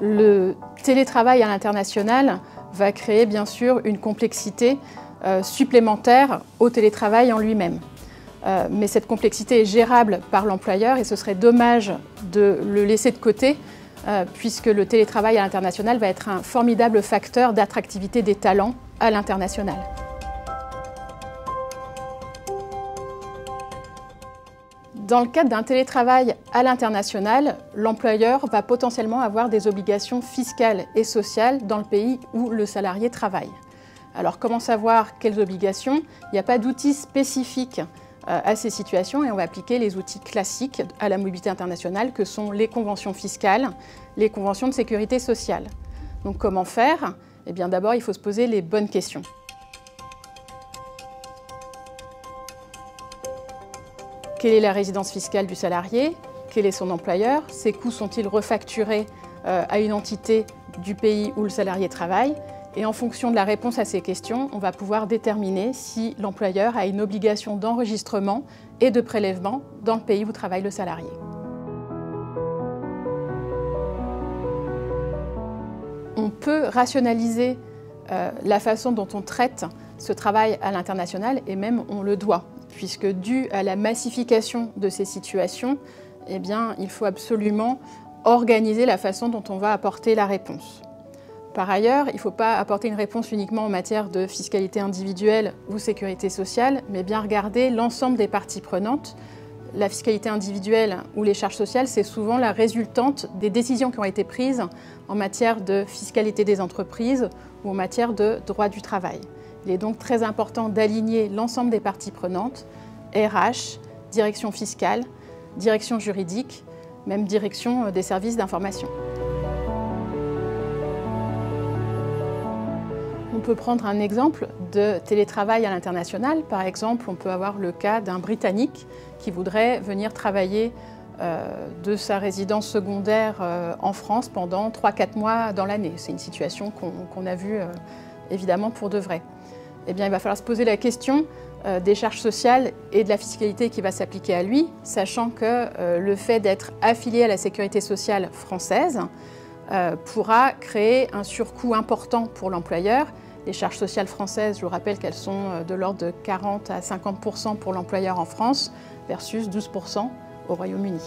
Le télétravail à l'international va créer bien sûr une complexité supplémentaire au télétravail en lui-même. Mais cette complexité est gérable par l'employeur et ce serait dommage de le laisser de côté puisque le télétravail à l'international va être un formidable facteur d'attractivité des talents à l'international. Dans le cadre d'un télétravail à l'international, l'employeur va potentiellement avoir des obligations fiscales et sociales dans le pays où le salarié travaille. Alors comment savoir quelles obligations? Il n'y a pas d'outils spécifiques à ces situations et on va appliquer les outils classiques à la mobilité internationale que sont les conventions fiscales, les conventions de sécurité sociale. Donc comment faire? Eh bien d'abord il faut se poser les bonnes questions. Quelle est la résidence fiscale du salarié? Quel est son employeur? Ses coûts sont-ils refacturés à une entité du pays où le salarié travaille? Et en fonction de la réponse à ces questions, on va pouvoir déterminer si l'employeur a une obligation d'enregistrement et de prélèvement dans le pays où travaille le salarié. On peut rationaliser la façon dont on traite ce travail à l'international et même on le doit, puisque dû à la massification de ces situations, eh bien, il faut absolument organiser la façon dont on va apporter la réponse. Par ailleurs, il ne faut pas apporter une réponse uniquement en matière de fiscalité individuelle ou sécurité sociale, mais bien regarder l'ensemble des parties prenantes. La fiscalité individuelle ou les charges sociales, c'est souvent la résultante des décisions qui ont été prises en matière de fiscalité des entreprises ou en matière de droit du travail. Il est donc très important d'aligner l'ensemble des parties prenantes, RH, direction fiscale, direction juridique, même direction des services d'information. On peut prendre un exemple de télétravail à l'international. Par exemple, on peut avoir le cas d'un Britannique qui voudrait venir travailler de sa résidence secondaire en France pendant 3-4 mois dans l'année. C'est une situation qu'on a vue évidemment pour de vrai. Eh bien, il va falloir se poser la question des charges sociales et de la fiscalité qui va s'appliquer à lui, sachant que le fait d'être affilié à la sécurité sociale française pourra créer un surcoût important pour l'employeur. Les charges sociales françaises, je vous rappelle qu'elles sont de l'ordre de 40 à 50% pour l'employeur en France versus 12% au Royaume-Uni.